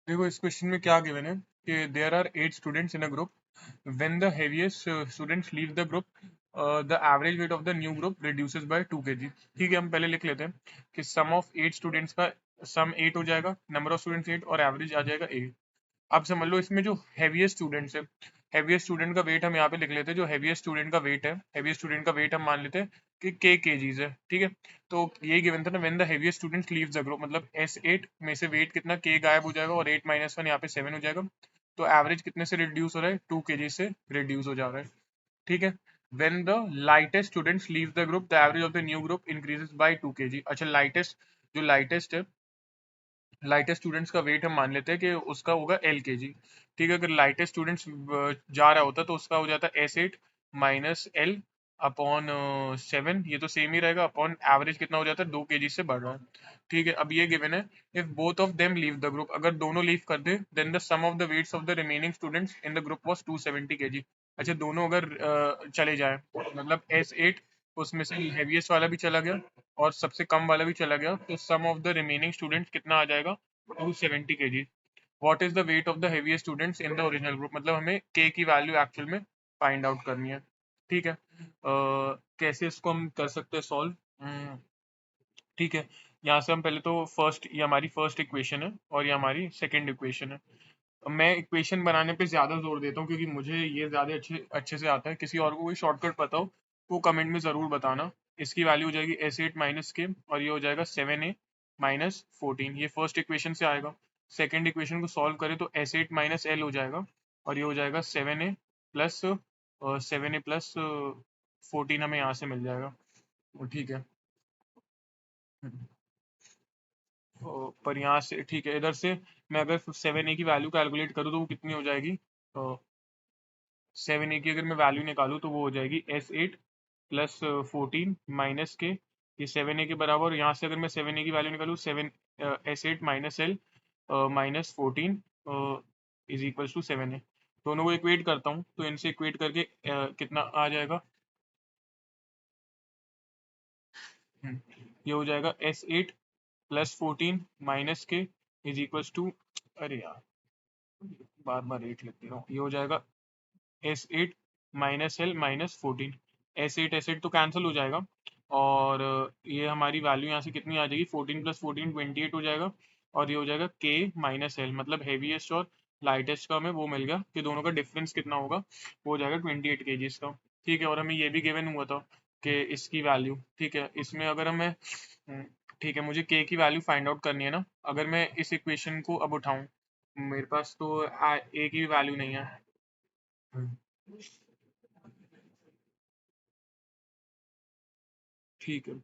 देखो इस क्वेश्चन में क्या गिवन है कि there are 8 students in a group when the heaviest students leave the group the average weight of the new group reduces by 2 kg। ठीक है, हम पहले लिख लेते हैं कि सम ऑफ 8 स्टूडेंट्स का सम 8 हो जाएगा, नंबर ऑफ स्टूडेंट्स 8 और एवरेज आ जाएगा 8। अब समझ लो इसमें जो हैवीएस्ट स्टूडेंट्स है, हैवीएस्ट स्टूडेंट का वेट हम यहाँ पे लिख लेते हैं। जो हैवीएस्ट स्टूडेंट का वेट है, हैवीएस्ट स्टूडेंट का वेट हम मान लेते हैं कि के केजीज है। ठीक है, तो यही गिवन था ना, when the heaviest student leaves the group, मतलब S8 में से वेट कितना के गायब हो जाएगा और 8 - 1 यहाँ पे 7 हो जाएगा। तो एवरेज कितने से रिड्यूस हो रहा है, 2 kg से रिड्यूस हो जा रहा है। ठीक है, when the lightest students leave the group the average of the new group increases by 2 kg। अच्छा, लाइटेस्ट, जो लाइटेस्ट है, लाइटेस्ट स्टूडेंट्स का वेट हम मान लेते हैं कि उसका होगा LKG। ठीक है, अगर लाइटेस्ट स्टूडेंट्स जा रहा होता तो उसका हो जाता S8 - L अपॉन 7, ये तो सेम ही रहेगा, अपॉन एवरेज कितना हो जाता है 2 kg से बढ़ रहा है। ठीक है, अब ये गिवन है if both of them leave the group, अगर दोनों लीव कर दे then the sum of the weights of the remaining students in the group was 270 kg। अच्छा, दोनों अगर चले जाए, मतलब S8 उसमें से हैवीएस्ट वाला भी चला गया और सबसे कम वाला भी चला गया, तो सम ऑफ द रिमेनिंग स्टूडेंट्स कितना आ जाएगा, 270 kg। What is the wait of the heaviest students in the original group, मतलब हमें के की वैल्यू एक्चुअल में फाइंड आउट करनी है। ठीक है, कैसे इसको हम कर सकते हैं सॉल्व। ठीक है, यहाँ से हम पहले तो फर्स्ट, ये हमारी फर्स्ट इक्वेशन है और ये हमारी सेकेंड इक्वेशन है। मैं इक्वेशन बनाने पे ज्यादा जोर देता हूँ क्योंकि मुझे ये ज्यादा अच्छे अच्छे से आता है। किसी और को कोई शॉर्टकट पता हो वो कमेंट में जरूर बताना। इसकी वैल्यू हो जाएगी S8 - K और ये हो जाएगा 7A - 14, ये फर्स्ट इक्वेशन से आएगा। सेकेंड इक्वेशन को सॉल्व करें तो S8 - L हो जाएगा और ये हो जाएगा 7A+ 14 हमें यहाँ से मिल जाएगा। ठीक है, पर यहाँ से ठीक है, इधर से मैं अगर 7A की वैल्यू कैलकुलेट करूँ तो वो कितनी हो जाएगी, 7A की अगर मैं वैल्यू निकालूँ तो वो हो जाएगी S8 + 14 - K, ये 7A के बराबर। यहाँ से अगर मैं 7A की वैल्यू निकालूँ, S8 - L -14 is equal to 7A। दोनों को इक्वेट करता हूँ तो इनसे इक्वेट करके कितना आ जाएगा, ये हो जाएगा S8 + 14 - K is equal to, अरे यार बार बार 8 लिख दे रहा हूँ, ये हो जाएगा S8 - L -14। S8 तो कैंसिल हो जाएगा और ये हमारी वैल्यू यहाँ से कितनी आ जाएगी, 14 + 14 28 हो जाएगा और ये हो जाएगा K - L, मतलब हेवीएस्ट और लाइटेस्ट का हमें वो मिल गया कि दोनों का डिफरेंस कितना होगा, वो हो जाएगा 28 kg का। ठीक है, और हमें ये भी गिवन हुआ था कि इसकी वैल्यू, ठीक है, इसमें अगर हमें ठीक है, मुझे K की वैल्यू फाइंड आउट करनी है ना। अगर मैं इस इक्वेशन को अब उठाऊं, मेरे पास तो A की वैल्यू नहीं है। ठीक है,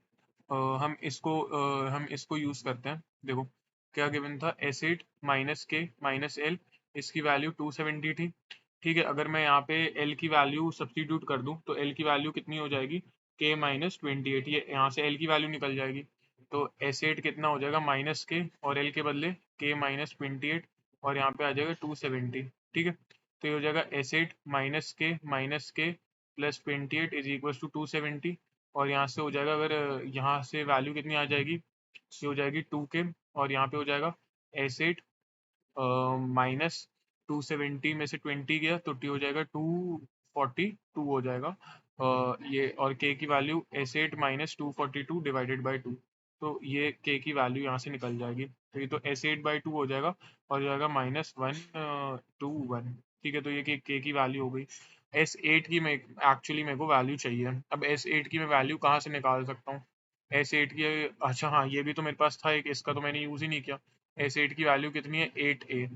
हम इसको यूज करते हैं। देखो क्या गिवन था, S8 - K - L, इसकी वैल्यू 270 थी। ठीक है, अगर मैं यहाँ पे L की वैल्यू सब्सटीट्यूट कर दूं तो L की वैल्यू कितनी हो जाएगी, K - 28, ये यहाँ से L की वैल्यू निकल जाएगी। तो S8 कितना हो जाएगा -K और L के बदले K - 28 और यहाँ पे आ जाएगा 270। ठीक है, तो ये हो जाएगा S8 - K - K +28 is equal to 270 और यहाँ से हो जाएगा, अगर यहाँ से वैल्यू कितनी आ जाएगी, ये हो जाएगी 2K और यहाँ पे हो जाएगा S8 -270 में से 20 गया तो T हो जाएगा 242 हो जाएगा। ये और K की वैल्यू S8 - 242 डिवाइडेड बाई 2, तो ये K की वैल्यू यहाँ से निकल जाएगी। तो ये तो S8/2 हो जाएगा और जाएगा -121। ठीक है, तो ये K की वैल्यू हो गई। S8 की मैं एक्चुअली मेरे को वैल्यू चाहिए। अब S8 की मैं वैल्यू कहाँ से निकाल सकता हूँ, S8 की, अच्छा हाँ, ये भी तो मेरे पास था एक, इसका तो मैंने यूज़ ही नहीं किया। S8 की वैल्यू कितनी है, 8A।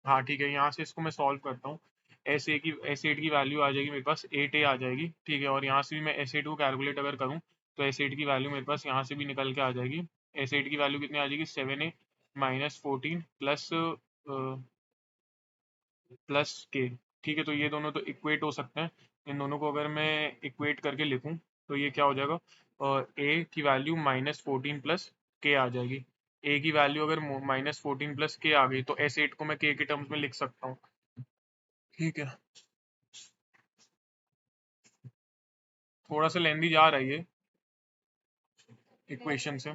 हाँ ठीक है, यहाँ से इसको मैं सॉल्व करता हूँ। S8 की वैल्यू आ जाएगी मेरे पास 8A आ जाएगी। ठीक है, और यहाँ से भी मैं S8 को कैलकुलेट अगर करूँ तो S8 की वैल्यू मेरे पास यहाँ से भी निकल के आ जाएगी। S8 की वैल्यू कितनी आ जाएगी, 7A -14 प्लस के। ठीक है, तो ये दोनों तो इक्वेट हो सकते हैं। इन दोनों को अगर मैं इक्वेट करके लिखूं तो ये क्या हो जाएगा, और ए की वैल्यू -14 प्लस के आ जाएगी। ए की वैल्यू अगर -14 प्लस के आ गई तो S8 को मैं के टर्म्स में लिख सकता हूँ। ठीक है, थोड़ा सा लेंदी जा रही है इक्वेशन से।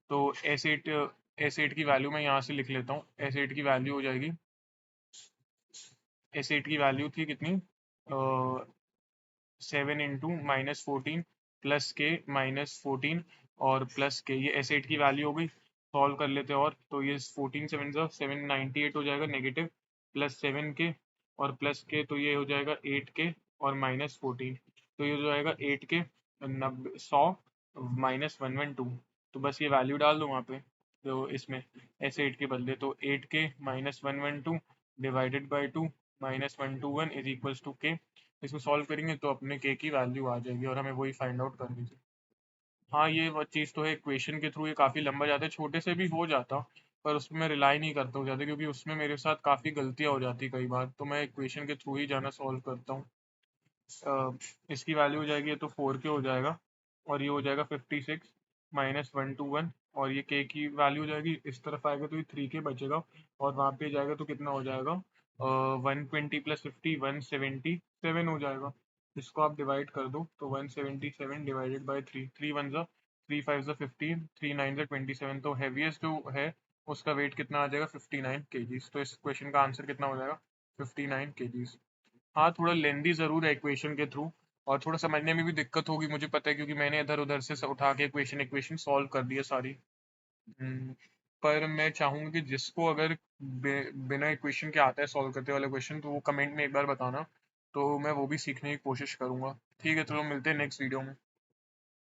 तो S8 S8 की वैल्यू मैं यहाँ से लिख लेता हूँ। S8 की वैल्यू हो जाएगी, S8 की वैल्यू थी कितनी, 7 × -14 प्लस के -14 और प्लस के, ये S8 की वैल्यू हो गई। सॉल्व कर लेते हैं, और तो ये 14 7 798 हो जाएगा नेगेटिव, प्लस 7 के और प्लस के, तो ये हो जाएगा 8 के और -14, तो ये हो जाएगा 8 के 100 -112। तो बस ये वैल्यू डाल दो वहाँ पे, तो इसमें S8 के बदले, तो 8 K -112 divided by 2 -121 is equals to K. इसको सॉल्व करेंगे तो अपने के की वैल्यू आ जाएगी, और हमें वही फाइंड आउट करनी थी। हाँ, ये वो चीज़ तो है, इक्वेशन के थ्रू ये काफ़ी लंबा जाता है, छोटे से भी हो जाता, पर उसमें मैं रिलाई नहीं करता हूँ ज़्यादा, क्योंकि उसमें मेरे साथ काफ़ी गलतियाँ हो जाती कई बार, तो मैं इक्वेशन के थ्रू ही जाना सॉल्व करता हूँ। इसकी वैल्यू हो जाएगी, ये तो 4 के हो जाएगा, और ये हो जाएगा 56 -121, और ये के की वैल्यू हो जाएगी, इस तरफ आएगा तो ये 3 के बचेगा, और वहाँ पे जाएगा तो कितना हो जाएगा, 120 + 50 177 हो जाएगा। इसको आप डिवाइड कर दो तो 177 डिवाइडेड बाई 3, 3 1 ज़ा 3 5 ज़ा 15, 3 9 ज़ा 27, तो हैवीएस्ट जो है उसका वेट कितना आ जाएगा, 59 kgs। तो इस क्वेश्चन का आंसर कितना हो जाएगा, 59 kgs। हाँ, थोड़ा लेंदी ज़रूर है इक्वेशन के थ्रू, और थोड़ा समझने में भी दिक्कत होगी, मुझे पता है, क्योंकि मैंने इधर उधर से उठा के इक्वेशन इक्वेशन सॉल्व कर दी है सारी। हम्म, पर मैं चाहूँगा कि जिसको अगर बिना इक्वेशन के आता है सॉल्व करते वाला क्वेश्चन, तो वो कमेंट में एक बार बताना, तो मैं वो भी सीखने की कोशिश करूँगा। ठीक है, चलो मिलते हैं नेक्स्ट वीडियो में।